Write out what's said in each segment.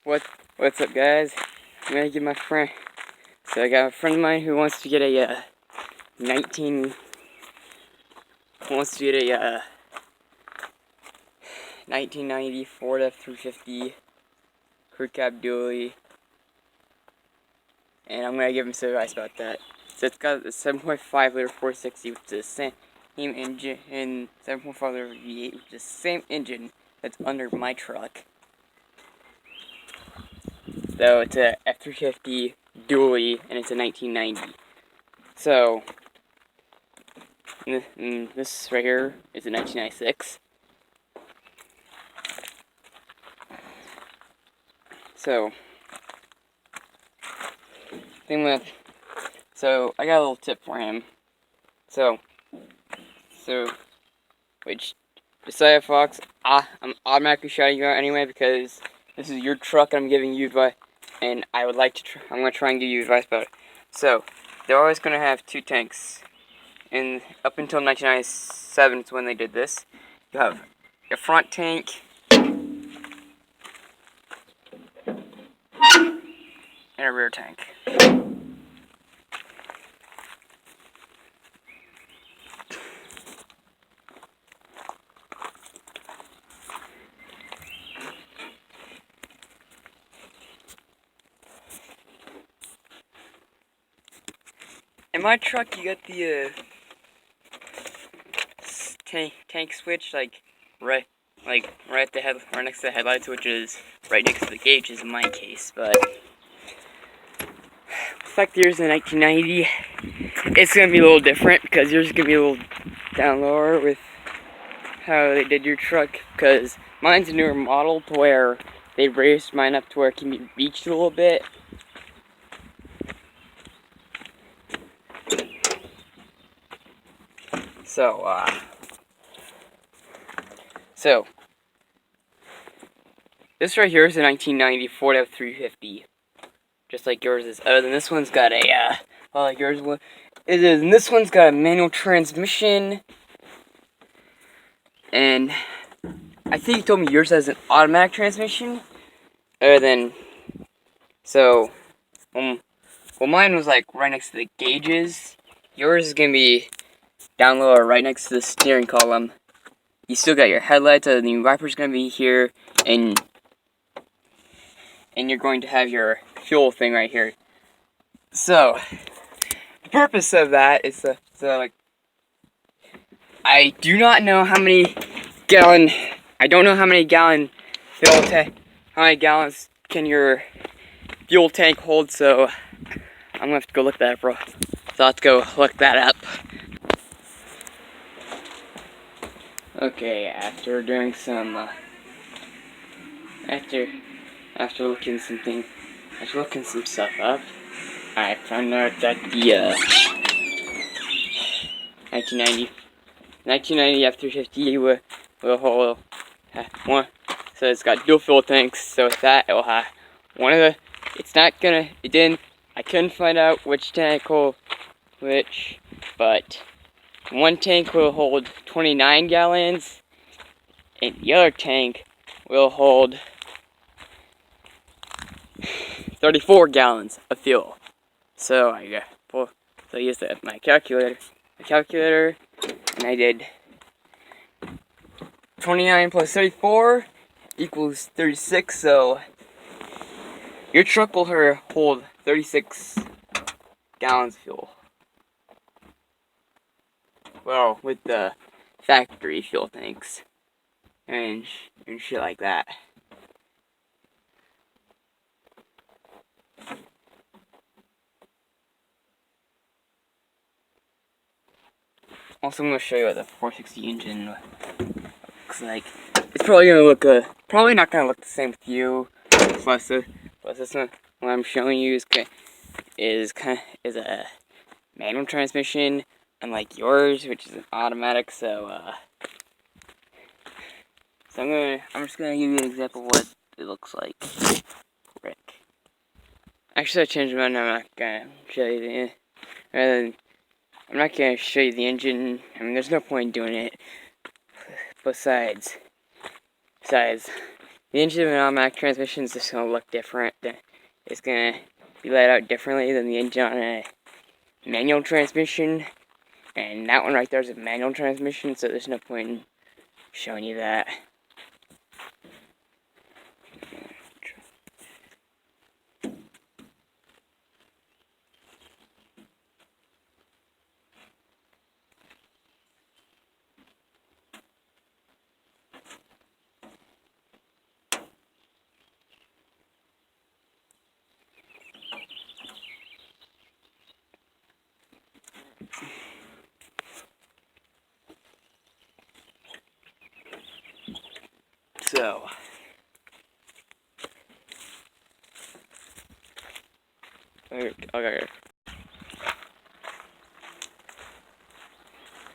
What what's up, guys? I'm gonna give my friend. So I got a friend of mine who wants to get a 1990 Ford F350 crew cab dually, and I'm gonna give him some advice about that. So it's got a 7.5 liter 460 with the same engine, and 7.5 liter V8 with the same engine that's under my truck. So it's a F350 dually, and it's a 1990. So this right here is a 1996. So I got a little tip for him. So which Josiah Fox, I'm automatically shouting you out anyway because this is your truck and I'm giving you advice, and I would like to. I'm gonna try and give you advice about it. So they're always gonna have two tanks, and up until 1997 is when they did this. You have a front tank and a rear tank. In my truck, you got the tank switch right at the head, right next to the headlights, which is right next to the gauges in my case. But the fact that yours is a 1990, it's gonna be a little different because yours is gonna be a little down lower with how they did your truck. Because mine's a newer model to where they raised mine up to where it can be reached a little bit. So this right here is a 1990 Ford F350, just like yours is. Other than this one's got a, like yours is, and this one's got a manual transmission, and I think you told me yours has an automatic transmission. Other than, well, mine was like right next to the gauges. Yours is gonna be down lower, right next to the steering column. You still got your headlights, the new wiper's gonna be here, and you're going to have your fuel thing right here. So the purpose of that is I do not know how many gallon. I don't know how many gallon fuel tank. How many gallons can your fuel tank hold? So I'm gonna have to go look that up, bro. So let's go look that up. Okay, after doing some, after looking some stuff up, I found out that the 1990 F350 will hold one. So it's got dual fuel tanks. So with that, it will have one of the. It's not gonna. It didn't. I couldn't find out which tank will which, but one tank will hold 29 gallons, and the other tank will hold 34 gallons of fuel. So I used my calculator, and I did 29 plus 34 equals 36. So your truck will hold 36 gallons of fuel. Well, with the factory fuel tanks and shit like that. Also, I'm gonna show you what the 460 engine looks like. It's probably gonna look probably not gonna look the same with you. Plus this one, what I'm showing you is a manual transmission, unlike yours, which is an automatic. So I'm just gonna give you an example of what it looks like. Rick. Actually, I changed my mind. I'm not gonna show you I'm not gonna show you the engine. I mean, there's no point in doing it. Besides, The engine of an automatic transmission is just going to look different. It's going to be laid out differently than the engine on a manual transmission. And that one right there is a manual transmission, so there's no point in showing you that. So,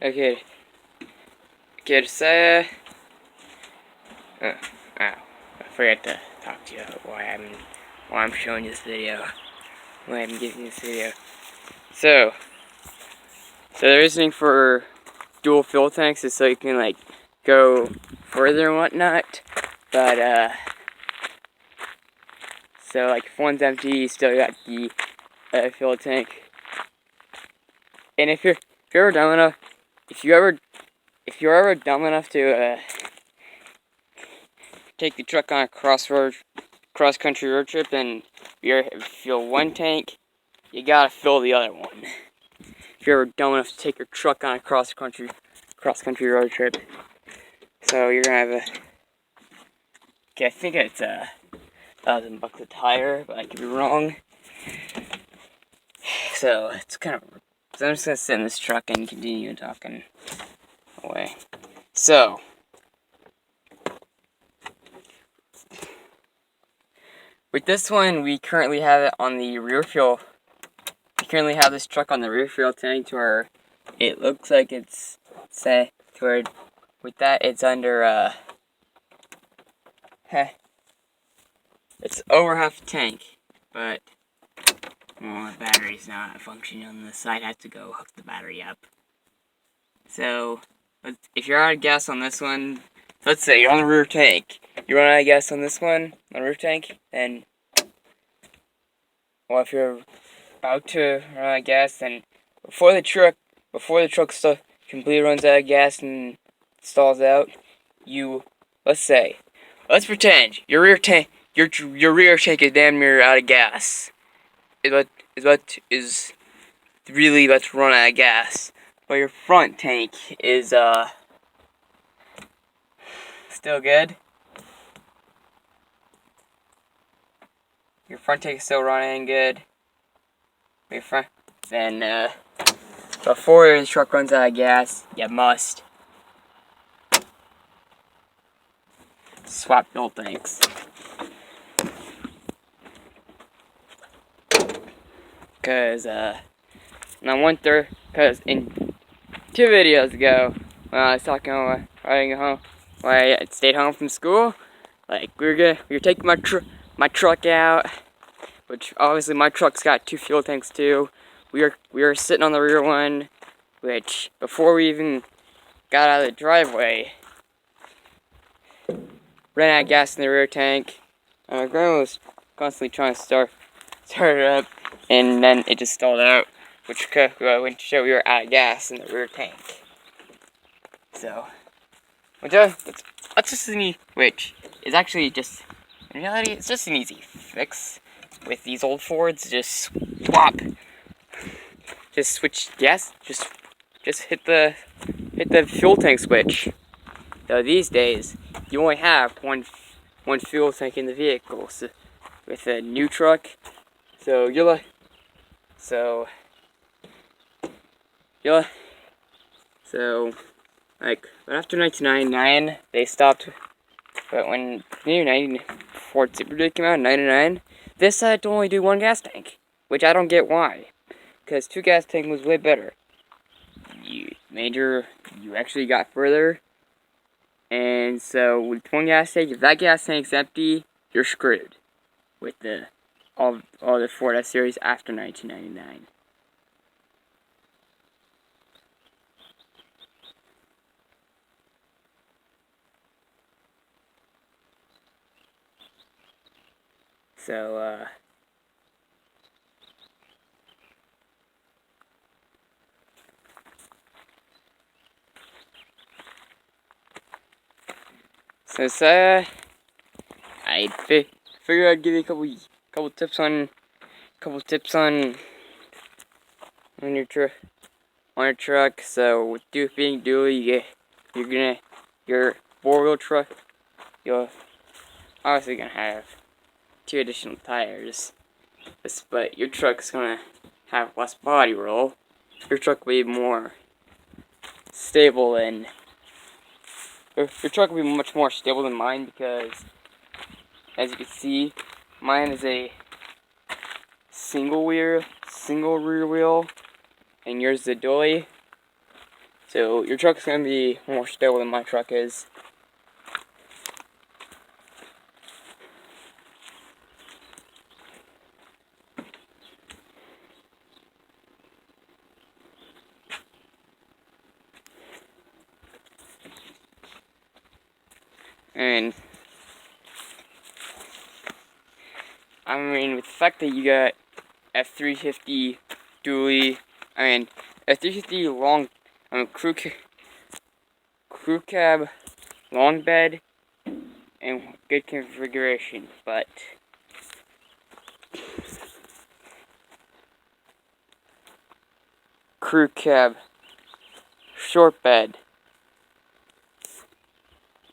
okay, Josiah. Ow, I forgot to talk to you about why I'm showing you this video. Why I'm giving you this video. So the reasoning for dual fuel tanks is so you can like go further and whatnot. But so like if one's empty, you still got the fuel tank. And if you're ever dumb enough, if you're ever dumb enough to take the truck on a cross-country road trip and you fill one tank, you gotta fill the other one. If you're ever dumb enough to take your truck on a cross-country road trip. So you're gonna have okay, I think it's $1,000 a tire, but I could be wrong. So it's kind of, so I'm just gonna sit in this truck and continue talking away. So with this one, we currently have it on the rear fuel. We currently have this truck on the rear fuel tank to where it looks like it's say to where with that it's under it's over half a tank, but well, the battery's not functioning on the side. I have to go hook the battery up. So if you're out of gas on this one, let's say you're on the rear tank, you run out of gas on this one, on the rear tank, then well, if you're about to run out of gas, then before the truck completely runs out of gas and stalls out, let's pretend your rear tank is damn near out of gas. Is really about to run out of gas, but your front tank is still good. Your front tank is still running good. Then before the truck runs out of gas, you must swap fuel tanks. Because in 2 videos ago, when I was talking about riding home, when I stayed home from school, like we were taking my truck out, which obviously my truck's got 2 fuel tanks too. We were sitting on the rear one, which before we even got out of the driveway, ran out of gas in the rear tank. And my grandma was constantly trying to start it up, and then it just stalled out, which went to show we were out of gas in the rear tank. So, which is actually just, in reality, it's just an easy fix with these old Fords. Just switch gas, just hit the fuel tank switch. So these days, you only have one fuel tank in the vehicle. So with a new truck, but after 1999, they stopped. But when the new Ford Super Duty came out in 99, they decided to only do 1 gas tank, which I don't get why. Because 2 gas tank was way better. You actually got further. And so with 1 gas tank, if that gas tank's empty, you're screwed with all the Ford S series after 1999. So, I figured I'd give you a couple tips on your truck. So with being dually, your 4-wheel truck, you're obviously gonna have 2 additional tires, but your truck's gonna have less body roll. Your truck will be more stable and your truck will be much more stable than mine, because as you can see, mine is a single rear wheel, and yours is a dually. So your truck's gonna be more stable than my truck is. And I mean, with the fact that you got a 350 dually, a 350 long, crew cab, long bed, and good configuration, but crew cab, short bed,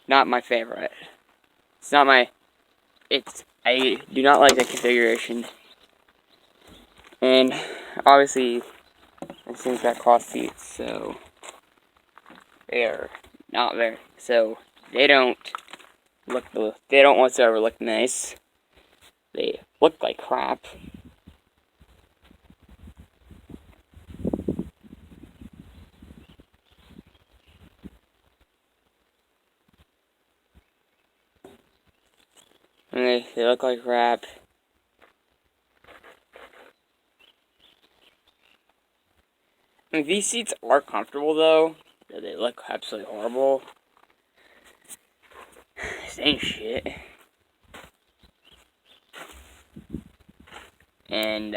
not my favorite. I do not like that configuration. And obviously, these things got cloth seats, so they're not very, so they don't whatsoever look nice. They look like crap. And they look like crap. I mean, these seats are comfortable though. They look absolutely horrible. This ain't shit. And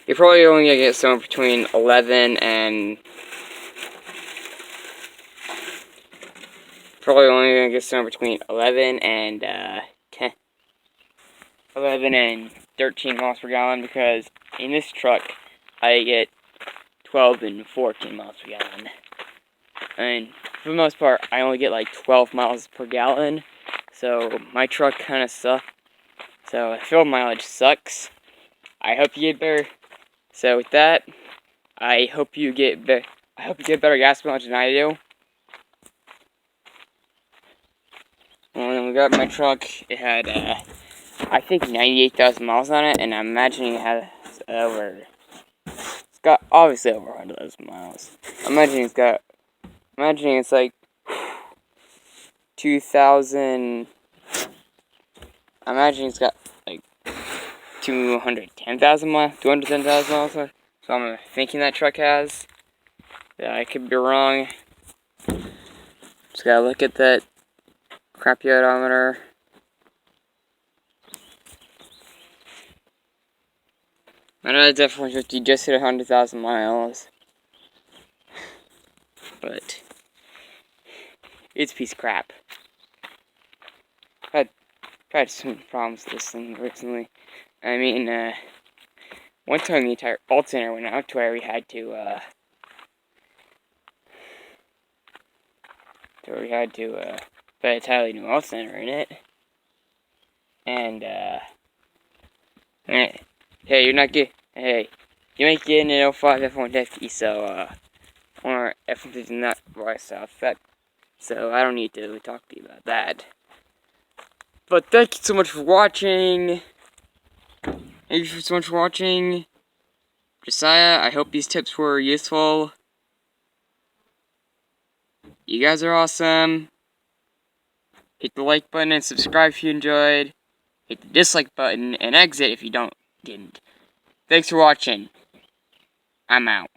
you're probably only gonna get somewhere between 11 and 10, 11 and 13 miles per gallon, because in this truck I get 12 and 14 miles per gallon. And for the most part, I only get like 12 miles per gallon. So my truck kind of sucks. So fuel mileage sucks. I hope you get better. So with that, I hope you get better gas mileage than I do. When we got my truck, it had I think 98,000 miles on it, and I'm imagining it has it's got obviously over 100,000 miles. I'm imagining it's like 2,000. I'm imagining it's got like 210,000 miles. So I'm thinking that truck has. Yeah, I could be wrong. Just gotta look at that crappy odometer. I know that F-150 just hit 100,000 miles, but it's a piece of crap. I've had some problems with this thing recently. I mean, one time the entire alternator went out to where we had to put a entirely new alternator in it. And, hey, you might get an 05 F-150, so, or F-150 not voice effect, so I don't need to talk to you about that. But thank you so much for watching. Josiah. I hope these tips were useful. You guys are awesome. Hit the like button and subscribe if you enjoyed. Hit the dislike button and exit if you didn't. Thanks for watching. I'm out.